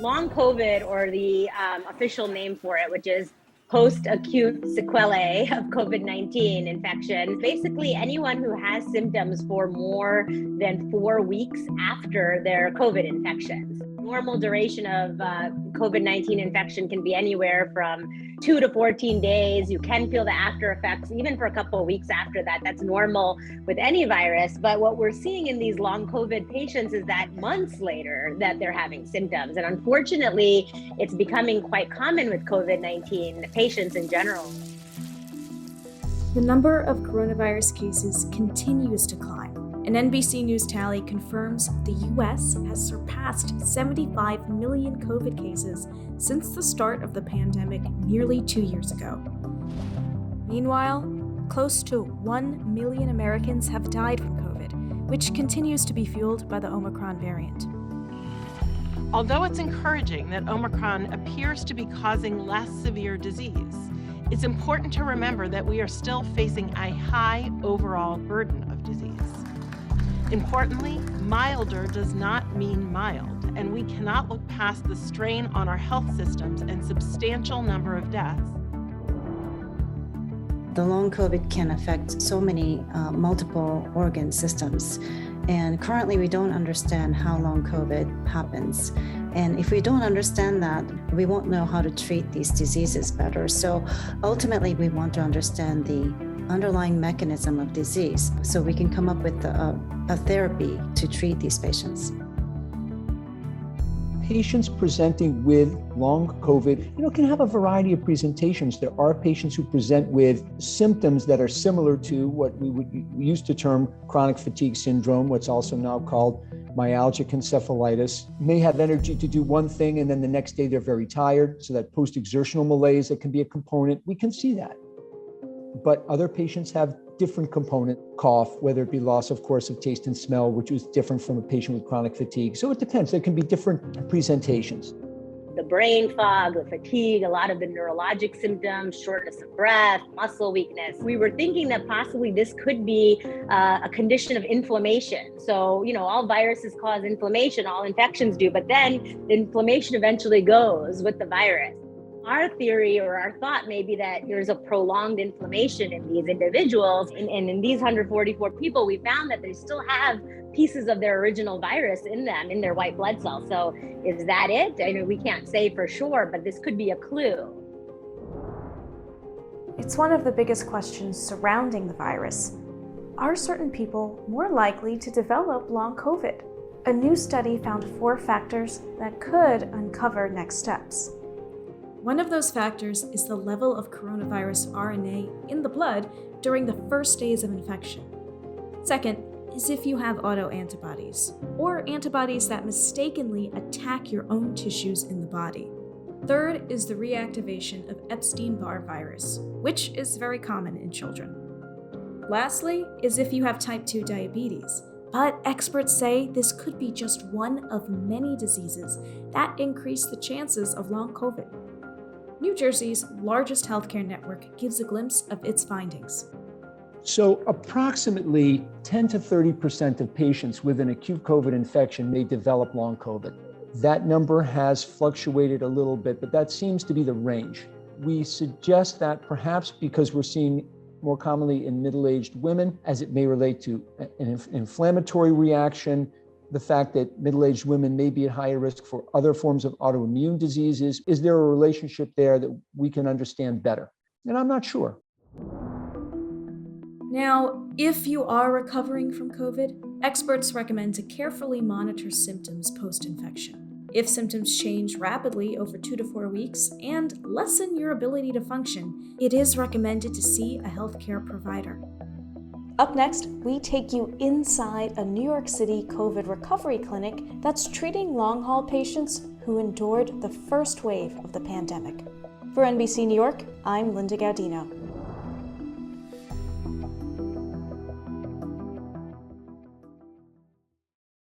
Long COVID, or the official name for it, which is post-acute sequelae of COVID-19 infection. Basically, anyone who has symptoms for more than 4 weeks after their COVID infections. Normal duration of COVID-19 infection can be anywhere from 2 to 14 days. You can feel the after effects even for a couple of weeks after that. That's normal with any virus. But what we're seeing in these long COVID patients is that months later that they're having symptoms. And unfortunately, it's becoming quite common with COVID-19 patients in general. The number of coronavirus cases continues to climb. An NBC News tally confirms the U.S. has surpassed 75 million COVID cases since the start of the pandemic nearly 2 years ago. Meanwhile, close to 1 million Americans have died from COVID, which continues to be fueled by the Omicron variant. Although it's encouraging that Omicron appears to be causing less severe disease, it's important to remember that we are still facing a high overall burden of disease. Importantly, milder does not mean mild, and we cannot look past the strain on our health systems and substantial number of deaths. The long COVID can affect so many multiple organ systems. And currently we don't understand how long COVID happens. And if we don't understand that, we won't know how to treat these diseases better. So ultimately we want to understand the underlying mechanism of disease so we can come up with a therapy to treat these patients. Patients presenting with long COVID, can have a variety of presentations. There are patients who present with symptoms that are similar to what we used to term chronic fatigue syndrome, what's also now called myalgic encephalitis. May have energy to do one thing and then the next day they're very tired. So that post-exertional malaise, that can be a component. We can see that. But other patients have different component, cough, whether it be loss, of course, of taste and smell, which is different from a patient with chronic fatigue. So it depends. There can be different presentations. The brain fog, the fatigue, a lot of the neurologic symptoms, shortness of breath, muscle weakness. We were thinking that possibly this could be a condition of inflammation. So, all viruses cause inflammation, all infections do, but then the inflammation eventually goes with the virus. Our theory or our thought may be that there's a prolonged inflammation in these individuals. And in these 144 people, we found that they still have pieces of their original virus in them, in their white blood cells. So is that it? I mean, we can't say for sure, but this could be a clue. It's one of the biggest questions surrounding the virus. Are certain people more likely to develop long COVID? A new study found 4 factors that could uncover next steps. One of those factors is the level of coronavirus RNA in the blood during the first days of infection. Second is if you have autoantibodies, or antibodies that mistakenly attack your own tissues in the body. Third is the reactivation of Epstein-Barr virus, which is very common in children. Lastly is if you have type 2 diabetes, but experts say this could be just one of many diseases that increase the chances of long COVID. New Jersey's largest healthcare network gives a glimpse of its findings. So approximately 10 to 30% of patients with an acute COVID infection may develop long COVID. That number has fluctuated a little bit, but that seems to be the range. We suggest that perhaps because we're seeing more commonly in middle-aged women, as it may relate to an inflammatory reaction, the fact that middle-aged women may be at higher risk for other forms of autoimmune diseases. Is there a relationship there that we can understand better? And I'm not sure. Now, if you are recovering from COVID, experts recommend to carefully monitor symptoms post-infection. If symptoms change rapidly over 2 to 4 weeks and lessen your ability to function, it is recommended to see a healthcare provider. Up next, we take you inside a New York City COVID recovery clinic that's treating long-haul patients who endured the first wave of the pandemic. For NBC New York, I'm Linda Gaudino.